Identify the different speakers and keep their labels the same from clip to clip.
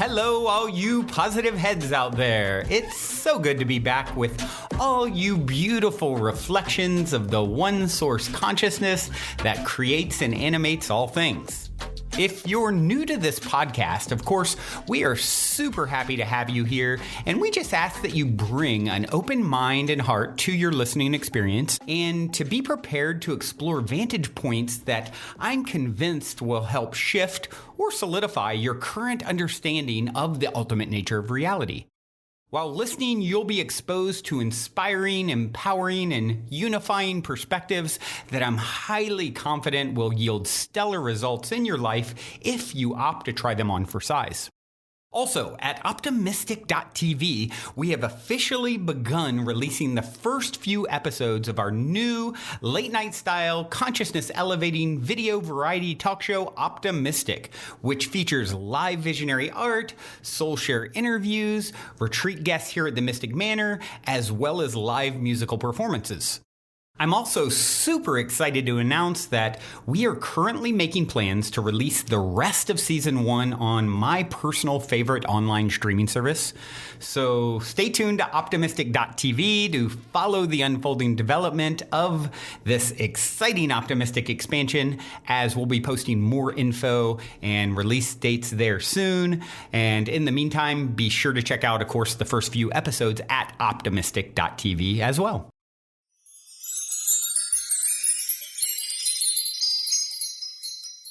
Speaker 1: hello, all you positive heads out there. It's so good to be back with all you beautiful reflections of the one source consciousness that creates and animates all things. If you're new to this podcast, of course, we are super happy to have you here, and we just ask that you bring an open mind and heart to your listening experience and to be prepared to explore vantage points that I'm convinced will help shift or solidify your current understanding of the ultimate nature of reality. While listening, you'll be exposed to inspiring, empowering, and unifying perspectives that I'm highly confident will yield stellar results in your life if you opt to try them on for size. Also, at optimistic.tv, we have officially begun releasing the first few episodes of our new late-night style, consciousness-elevating video variety talk show, Optimistic, which features live visionary art, soul share interviews, retreat guests here at the Mystic Manor, as well as live musical performances. I'm also super excited to announce that we are currently making plans to release the rest of Season 1 on my personal favorite online streaming service. So stay tuned to optimistic.tv to follow the unfolding development of this exciting Optimistic expansion, as we'll be posting more info and release dates there soon. And in the meantime, be sure to check out, of course, the first few episodes at optimistic.tv as well.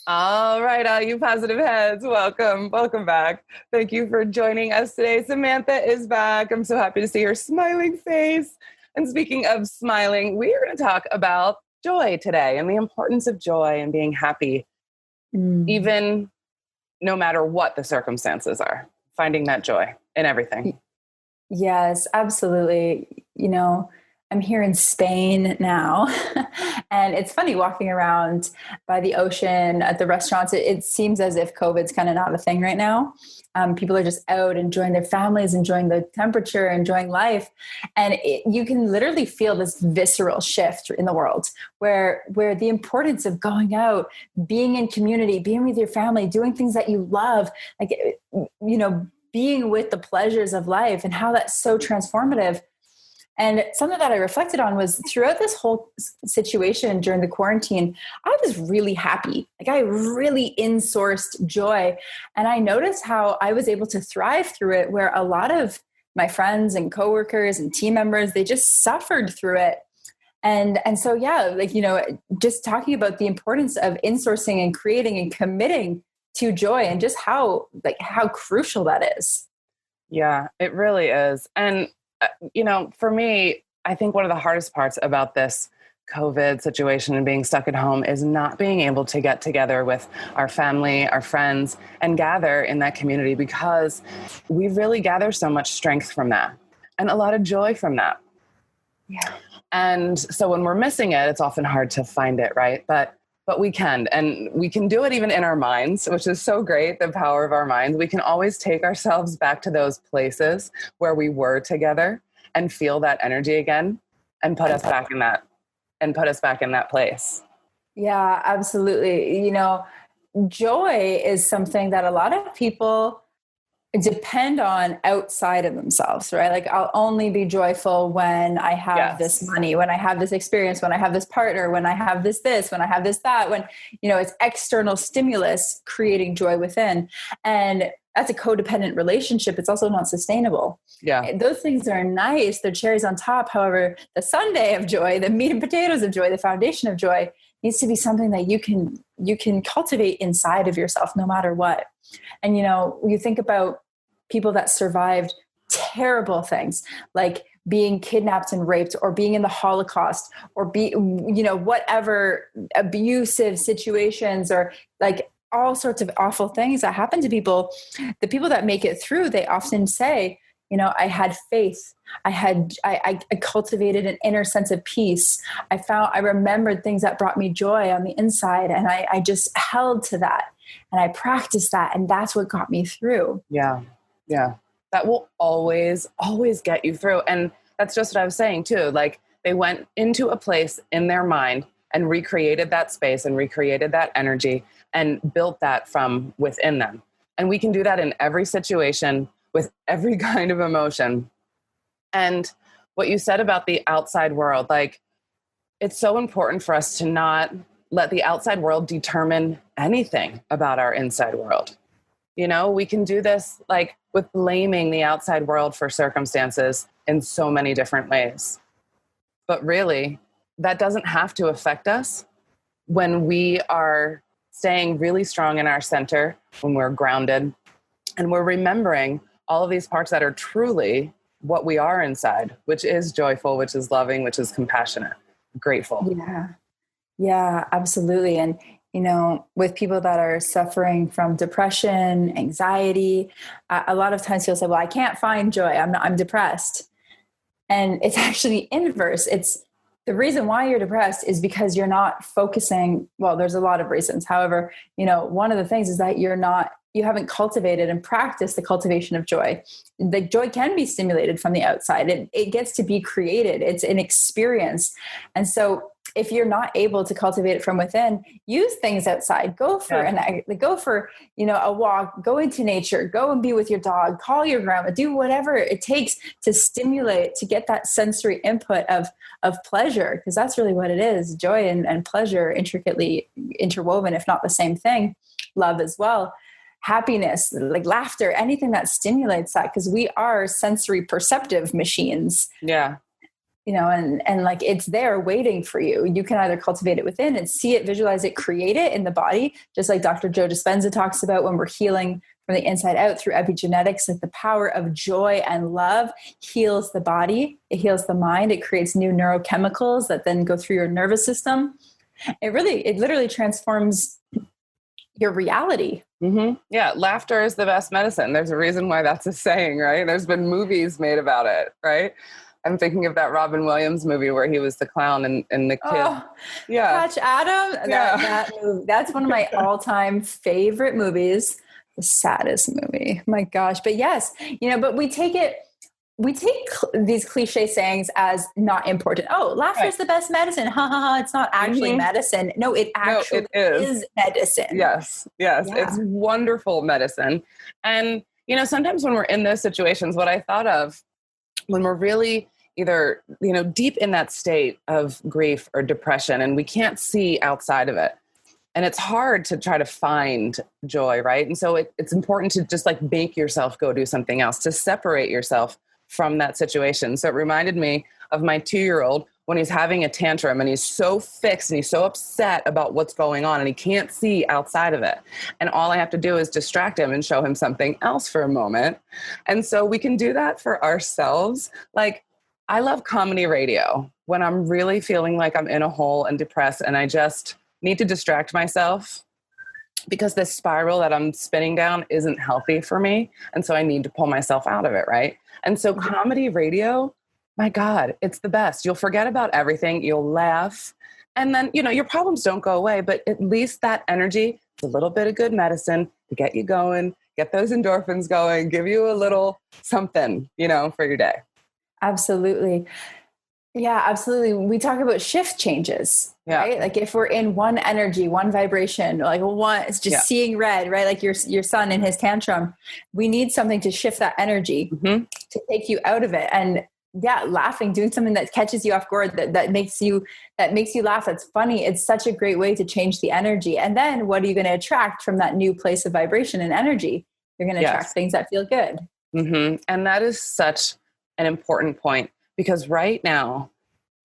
Speaker 2: All right, all you positive heads, welcome back. Thank you for joining us today. Samantha is back. I'm so happy to see her smiling face. And speaking of smiling, we are going to talk about joy today and the importance of joy and being happy, even no matter what the circumstances are, finding that joy in everything.
Speaker 3: Yes, absolutely. You know, I'm here in Spain now, and it's funny walking around by the ocean at the restaurants. It seems as if COVID's kind of not a thing right now. People are just out enjoying their families, enjoying the temperature, enjoying life. And you can literally feel this visceral shift in the world where the importance of going out, being in community, being with your family, doing things that you love, like, you know, being with the pleasures of life and how that's so transformative. And something that I reflected on was throughout this whole situation during the quarantine, I was really happy. Like, I really insourced joy. And I noticed how I was able to thrive through it, where a lot of my friends and coworkers and team members, they just suffered through it. And so, yeah, like, you know, just talking about the importance of insourcing and creating and committing to joy and just how crucial that is.
Speaker 2: Yeah, it really is. And you know, for me, I think one of the hardest parts about this COVID situation and being stuck at home is not being able to get together with our family, our friends, and gather in that community, because we really gather so much strength from that and a lot of joy from that.
Speaker 3: Yeah.
Speaker 2: And so when we're missing it, it's often hard to find it, right? But we can, and we can do it even in our minds, which is so great, the power of our minds. We can always take ourselves back to those places where we were together and feel that energy again and put us back in that place.
Speaker 3: Yeah, absolutely. You know, joy is something that a lot of people depend on outside of themselves, right? Like, I'll only be joyful when I have this money, when I have this experience, when I have this partner, when I have this, when I have this, that, when, you know, it's external stimulus creating joy within. And that's a codependent relationship. It's also not sustainable.
Speaker 2: Yeah.
Speaker 3: Those things are nice. They're cherries on top. However, the sundae of joy, the meat and potatoes of joy, the foundation of joy needs to be something that you can cultivate inside of yourself no matter what. And, you know, you think about people that survived terrible things like being kidnapped and raped, or being in the Holocaust, or whatever abusive situations, or like all sorts of awful things that happen to people. The people that make it through, they often say, you know, I had faith. I cultivated an inner sense of peace. I remembered things that brought me joy on the inside, and I just held to that, and I practiced that, and that's what got me through.
Speaker 2: Yeah. Yeah. That will always get you through. And that's just what I was saying too. Like, they went into a place in their mind and recreated that space and recreated that energy and built that from within them. And we can do that in every situation with every kind of emotion. And what you said about the outside world, like, it's so important for us to not let the outside world determine anything about our inside world. You know, we can do this like with blaming the outside world for circumstances in so many different ways. But really, that doesn't have to affect us when we are staying really strong in our center, when we're grounded, and we're remembering all of these parts that are truly what we are inside, which is joyful, which is loving, which is compassionate, grateful.
Speaker 3: Yeah. Yeah, absolutely. And, you know, with people that are suffering from depression, anxiety, a lot of times people say, well, I can't find joy. I'm depressed. And it's actually inverse. It's the reason why you're depressed is because you're not focusing. Well, there's a lot of reasons. However, you know, one of the things is that you haven't cultivated and practiced the cultivation of joy. The joy can be stimulated from the outside. It gets to be created. It's an experience. And so if you're not able to cultivate it from within, use things outside. Go for a walk, go into nature, go and be with your dog, call your grandma, do whatever it takes to stimulate, to get that sensory input of pleasure, because that's really what it is. Joy and pleasure intricately interwoven, if not the same thing. Love as well. Happiness, like laughter, anything that stimulates that, because we are sensory perceptive machines.
Speaker 2: Yeah.
Speaker 3: You know, and like it's there waiting for you. You can either cultivate it within and see it, visualize it, create it in the body, just like Dr. Joe Dispenza talks about when we're healing from the inside out through epigenetics. Like the power of joy and love heals the body, it heals the mind, it creates new neurochemicals that then go through your nervous system. It literally transforms your reality.
Speaker 2: Mm-hmm. Yeah, laughter is the best medicine. There's a reason why that's a saying, right? There's been movies made about it, right? I'm thinking of that Robin Williams movie where he was the clown and the kid. Oh,
Speaker 3: yeah. Patch Adam.
Speaker 2: Yeah.
Speaker 3: That movie, that's one of my all-time favorite movies. The saddest movie. My gosh. But yes, you know, but we take these cliche sayings as not important. Oh, laughter is the best medicine. Ha ha ha. It's not actually medicine. No, it actually is medicine.
Speaker 2: Yes. Yeah. It's wonderful medicine. And, you know, sometimes when we're in those situations, what I thought of when we're really either, you know, deep in that state of grief or depression and we can't see outside of it. And it's hard to try to find joy, right? And so it's important to just like make yourself go do something else, to separate yourself from that situation. So it reminded me of my 2-year-old when he's having a tantrum and he's so fixed and he's so upset about what's going on and he can't see outside of it. And all I have to do is distract him and show him something else for a moment. And so we can do that for ourselves. Like, I love comedy radio when I'm really feeling like I'm in a hole and depressed and I just need to distract myself because this spiral that I'm spinning down isn't healthy for me. And so I need to pull myself out of it, right? And so comedy radio, my God, it's the best. You'll forget about everything. You'll laugh. And then, you know, your problems don't go away, but at least that energy, it's a little bit of good medicine to get you going, get those endorphins going, give you a little something, you know, for your day.
Speaker 3: Absolutely. Yeah, absolutely. We talk about shift changes, right? Like if we're in one energy, one vibration, like it's just seeing red, right? Like your son in his tantrum, we need something to shift that energy to take you out of it. And laughing, doing something that catches you off guard, that makes you laugh. That's funny. It's such a great way to change the energy. And then what are you going to attract from that new place of vibration and energy? You're going to attract things that feel good.
Speaker 2: Mm-hmm. And that is such an important point. Because right now,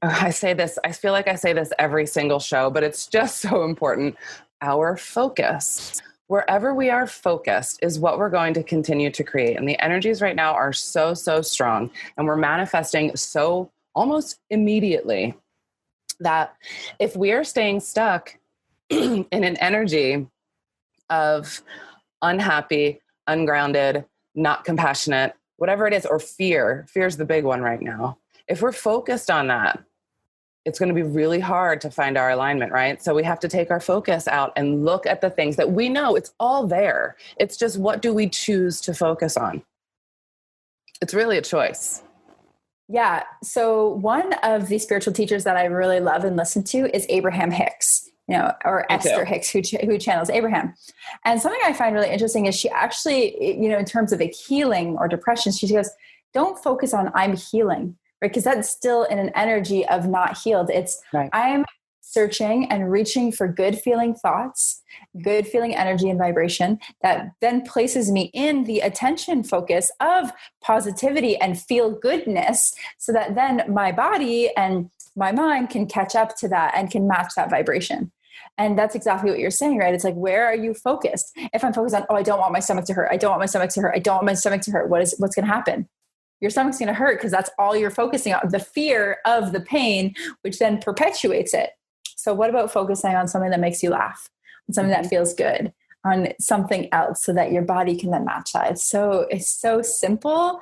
Speaker 2: I say this, I feel like I say this every single show, but it's just so important. Our focus, wherever we are focused is what we're going to continue to create. And the energies right now are so, so strong. And we're manifesting so almost immediately that if we are staying stuck in an energy of unhappy, ungrounded, not compassionate, whatever it is, or fear is the big one right now. If we're focused on that, it's going to be really hard to find our alignment, right? So we have to take our focus out and look at the things that we know it's all there. It's just, what do we choose to focus on? It's really a choice.
Speaker 3: Yeah. So one of the spiritual teachers that I really love and listen to is Abraham Hicks. or
Speaker 2: Me
Speaker 3: Esther
Speaker 2: too.
Speaker 3: Hicks, who channels Abraham. And something I find really interesting is she actually, in terms of like healing or depression, she goes, don't focus on I'm healing, right? Because that's still in an energy of not healed. It's
Speaker 2: Right.
Speaker 3: I'm searching and reaching for good feeling thoughts, good feeling energy and vibration that then places me in the attention focus of positivity and feel goodness, so that then my body and my mind can catch up to that and can match that vibration. And that's exactly what you're saying, right? It's like, where are you focused? If I'm focused on, I don't want my stomach to hurt. I don't want my stomach to hurt. I don't want my stomach to hurt. What's going to happen? Your stomach's going to hurt because that's all you're focusing on, the fear of the pain, which then perpetuates it. So what about focusing on something that makes you laugh, on something that feels good, on something else, so that your body can then match that? It's so simple.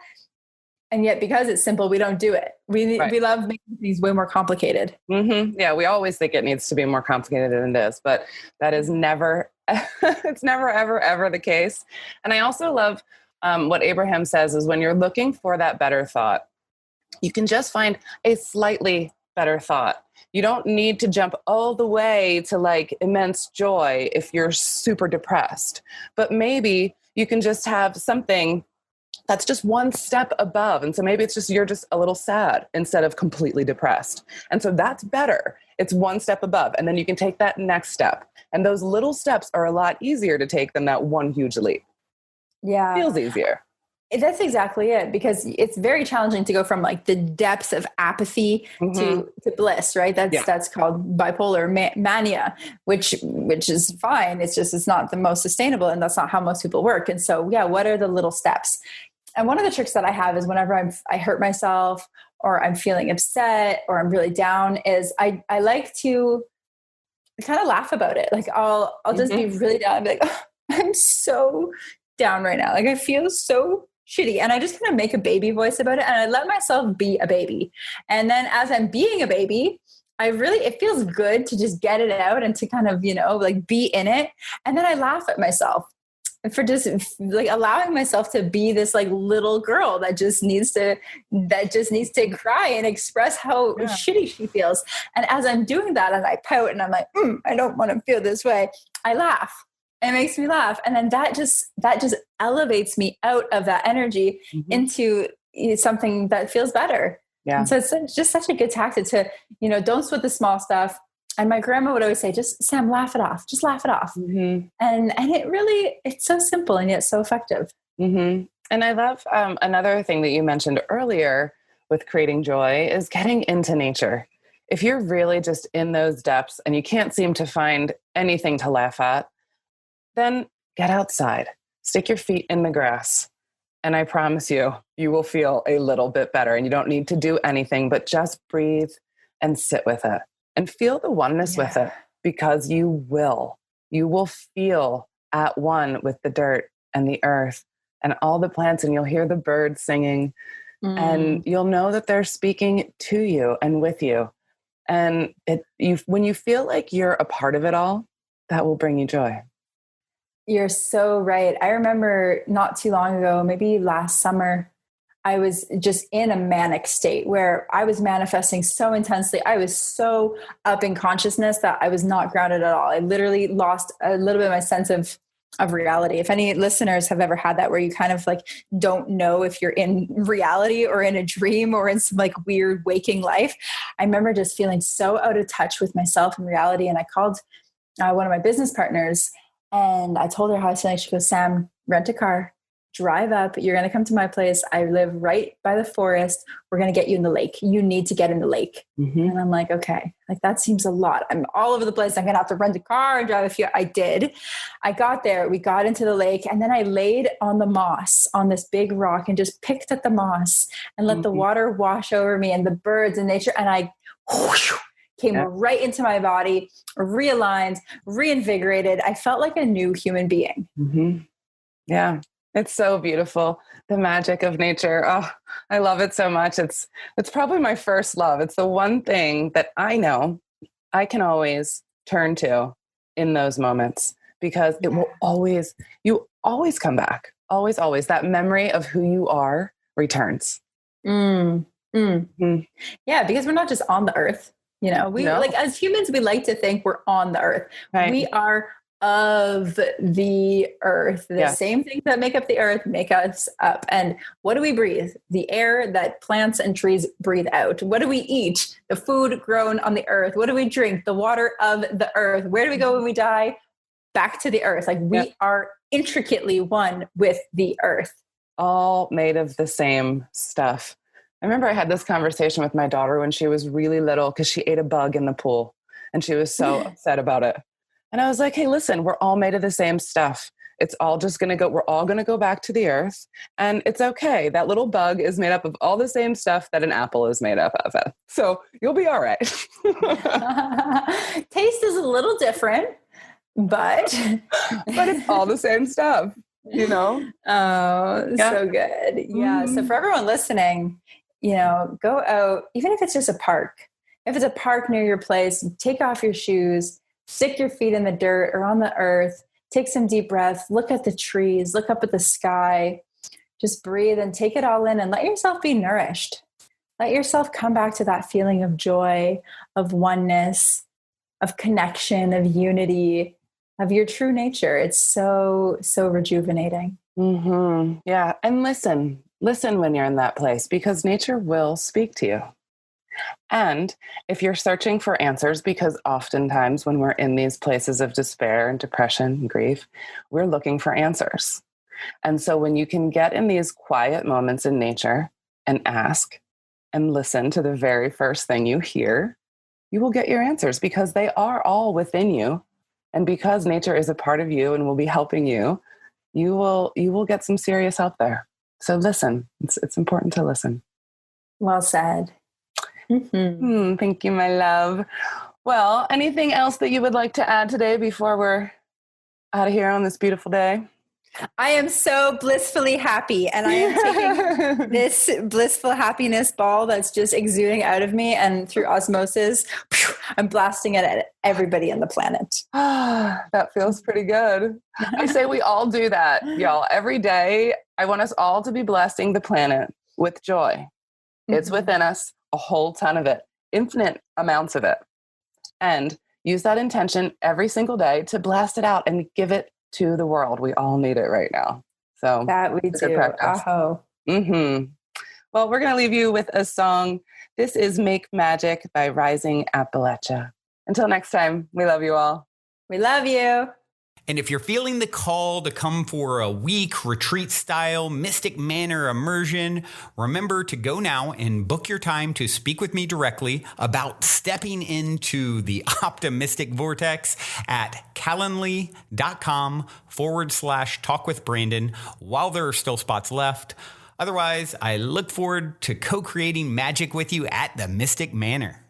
Speaker 3: And yet, because it's simple, we don't do it. We love making things way more complicated.
Speaker 2: Mm-hmm. Yeah, we always think it needs to be more complicated than it is, but that is never, it's never, ever, ever the case. And I also love what Abraham says is when you're looking for that better thought, you can just find a slightly better thought. You don't need to jump all the way to like immense joy if you're super depressed, but maybe you can just have something that's just one step above. And so maybe it's just, you're just a little sad instead of completely depressed. And so that's better. It's one step above. And then you can take that next step. And those little steps are a lot easier to take than that one huge leap.
Speaker 3: Yeah.
Speaker 2: Feels easier.
Speaker 3: That's exactly it, because it's very challenging to go from like the depths of apathy to bliss, right? That's called bipolar mania, which is fine. It's not the most sustainable, and that's not how most people work. And so, what are the little steps? And one of the tricks that I have is whenever I hurt myself, or I'm feeling upset, or I'm really down, is I like to kind of laugh about it. Like I'll just be really down and be like, oh, I'm so down right now. Like I feel so shitty. And I just kind of make a baby voice about it. And I let myself be a baby. And then as I'm being a baby, it feels good to just get it out and to kind of, like be in it. And then I laugh at myself for just like allowing myself to be this like little girl that just needs to cry and express how shitty she feels. And as I'm doing that, and I pout and I'm like, I don't want to feel this way, I laugh. It makes me laugh. And then that just elevates me out of that energy into something that feels better. Yeah. And so it's just such a good tactic to, don't sweat the small stuff. And my grandma would always say, Sam, laugh it off. Just laugh it off. Mm-hmm. And it's so simple and yet so effective.
Speaker 2: Mm-hmm. And I love another thing that you mentioned earlier with creating joy is getting into nature. If you're really just in those depths and you can't seem to find anything to laugh at, then get outside, stick your feet in the grass. And I promise you will feel a little bit better. And you don't need to do anything but just breathe and sit with it and feel the oneness with it, because you will feel at one with the dirt and the earth and all the plants, and you'll hear the birds singing and you'll know that they're speaking to you and with you. And when you feel like you're a part of it all, that will bring you joy.
Speaker 3: You're so right. I remember not too long ago, maybe last summer, I was just in a manic state where I was manifesting so intensely. I was so up in consciousness that I was not grounded at all. I literally lost a little bit of my sense of reality. If any listeners have ever had that, where you kind of like don't know if you're in reality or in a dream or in some like weird waking life. I remember just feeling so out of touch with myself and reality. And I called one of my business partners, and I told her how I was feeling. She goes, Sam, rent a car, drive up. You're going to come to my place. I live right by the forest. We're going to get you in the lake. You need to get in the lake. Mm-hmm. And I'm like, okay, like that seems a lot. I'm all over the place. I'm going to have to rent a car and drive a few. I did. I got there. We got into the lake, and then I laid on the moss on this big rock and just picked at the moss and let the water wash over me and the birds and nature. And I came right into my body, realigned, reinvigorated. I felt like a new human being.
Speaker 2: Mm-hmm. Yeah. It's so beautiful. The magic of nature. Oh, I love it so much. It's probably my first love. It's the one thing that I know I can always turn to in those moments, because it will you always come back. Always, always. That memory of who you are returns.
Speaker 3: Yeah, because we're not just on the earth. You know, we like as humans, we like to think we're on the earth.
Speaker 2: Right.
Speaker 3: We are of the earth. The same things that make up the earth make us up. And what do we breathe? The air that plants and trees breathe out. What do we eat? The food grown on the earth. What do we drink? The water of the earth. Where do we go when we die? Back to the earth. Like we are intricately one with the earth.
Speaker 2: All made of the same stuff. I remember I had this conversation with my daughter when she was really little because she ate a bug in the pool and she was so upset about it. And I was like, hey, listen, we're all made of the same stuff. It's all just going to go, we're all going to go back to the earth. And it's okay. That little bug is made up of all the same stuff that an apple is made up of. So you'll be all right.
Speaker 3: Taste is a little different, but
Speaker 2: it's all the same stuff, you know?
Speaker 3: Oh, so good. Yeah. So for everyone listening, you know, go out, even if it's just a park. If it's a park near your place, take off your shoes, stick your feet in the dirt or on the earth, take some deep breaths, look at the trees, look up at the sky, just breathe and take it all in and let yourself be nourished. Let yourself come back to that feeling of joy, of oneness, of connection, of unity, of your true nature. It's so rejuvenating.
Speaker 2: Mm-hmm. Yeah. And listen when you're in that place because nature will speak to you. And if you're searching for answers, because oftentimes when we're in these places of despair and depression and grief, we're looking for answers. And so when you can get in these quiet moments in nature and ask and listen to the very first thing you hear, you will get your answers because they are all within you. And because nature is a part of you and will be helping you, you will get some serious help there. So listen, it's important to listen.
Speaker 3: Well said. Mm-hmm.
Speaker 2: Thank you, my love. Well, anything else that you would like to add today before we're out of here on this beautiful day?
Speaker 3: I am so blissfully happy, and I am taking this blissful happiness ball that's just exuding out of me, and through osmosis, I'm blasting it at everybody on the planet.
Speaker 2: That feels pretty good. I say we all do that, y'all. Every day, I want us all to be blasting the planet with joy. It's within us, a whole ton of it, infinite amounts of it. And use that intention every single day to blast it out and give it to the world. We all need it right now. So
Speaker 3: that we do. Aho.
Speaker 2: Well, we're going to leave you with a song. This is Make Magic by Rising Appalachia. Until next time, we love you all.
Speaker 3: We love you.
Speaker 1: And if you're feeling the call to come for a week retreat style Mystic Manor immersion, remember to go now and book your time to speak with me directly about stepping into the optimistic vortex at calendly.com/talk with Brandon while there are still spots left. Otherwise, I look forward to co-creating magic with you at the Mystic Manor.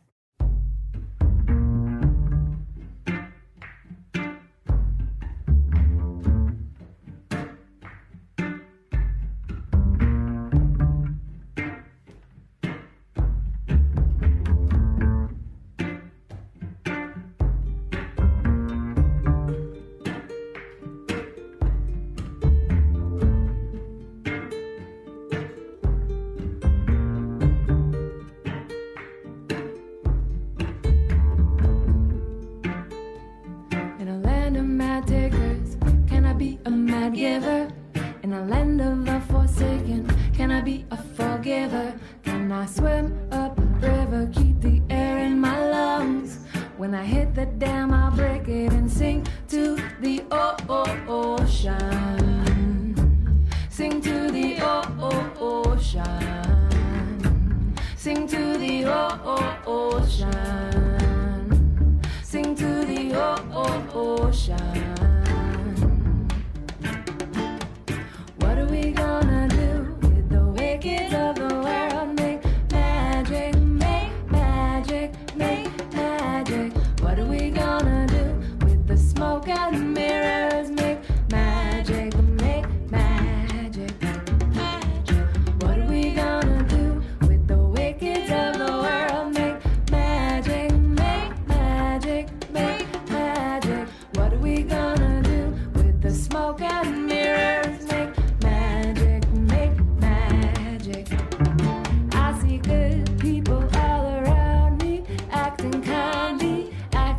Speaker 4: What are we gonna do with the wicked of the world? Make magic.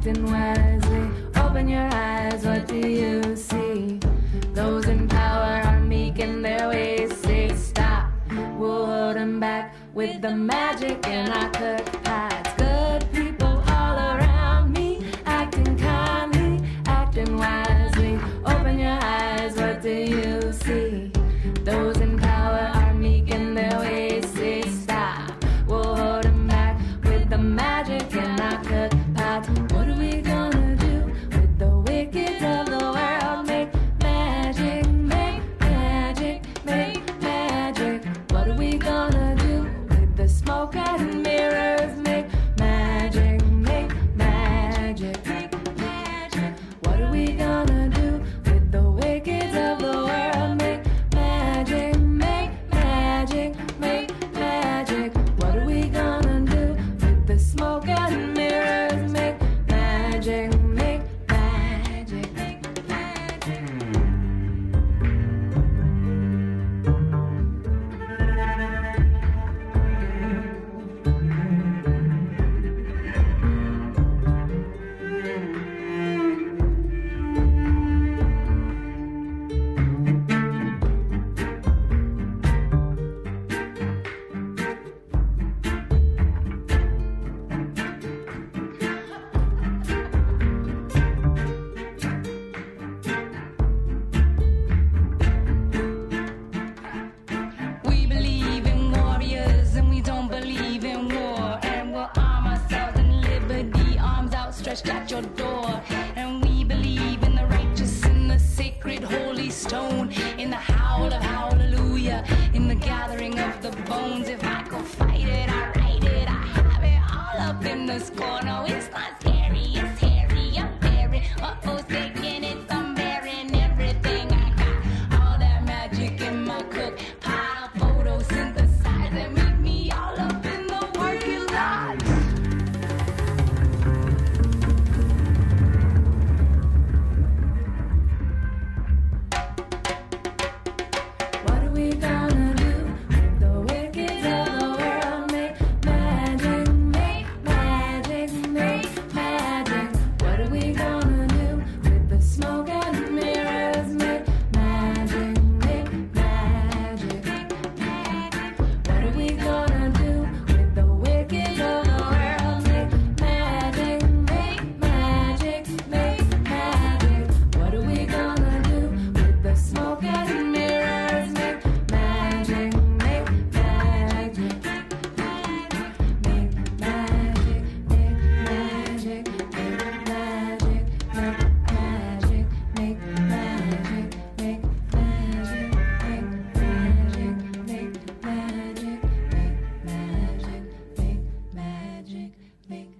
Speaker 4: acting wisely. Open your eyes, what do you see? Those in power are meek in their ways. Say stop, we'll hold them back with the magic in our cook pots. Good people all around me, acting kindly, acting wisely. Open your eyes, what do you see? Those in power are meek in their ways. Say stop, we'll hold them back with the magic in our cook pots. What are we gonna do with the wicked of the world? Make magic, make magic, make magic. What are we gonna do with the smoke and mirrors? Make magic, make magic, make magic. What are we gonna do with the wicked of the world? Make magic, make magic, make magic. What are we gonna do with the smoke and mirrors? Make magic, make magic, make magic. We believe in warriors and we don't believe in war. And we'll arm ourselves in liberty, arms outstretched at your door. And we believe in the righteous, in the sacred holy stone, in the howl of hallelujah, in the gathering of the bones. If I go fight it, I write it, I have it all up in the score. No, it's not scary, it's hairy, I'm very uh-oh, taking it, I'm bearing everything I got. All that magic in my cook pot, photosynthesize and meet me all up in the working lot. What are we gonna do with the wicked of the world? Make magic, make magic, make magic. What are we gonna do with the smoke and mirrors? Make magic, make magic, make magic. What are we gonna do with the wicked of the world? Make magic, make magic, make magic. What are we gonna do with the smoke and mirrors? Make magic, make magic, make magic, make magic, make magic, make magic, make magic, make magic, make magic, make magic, make magic, make magic, make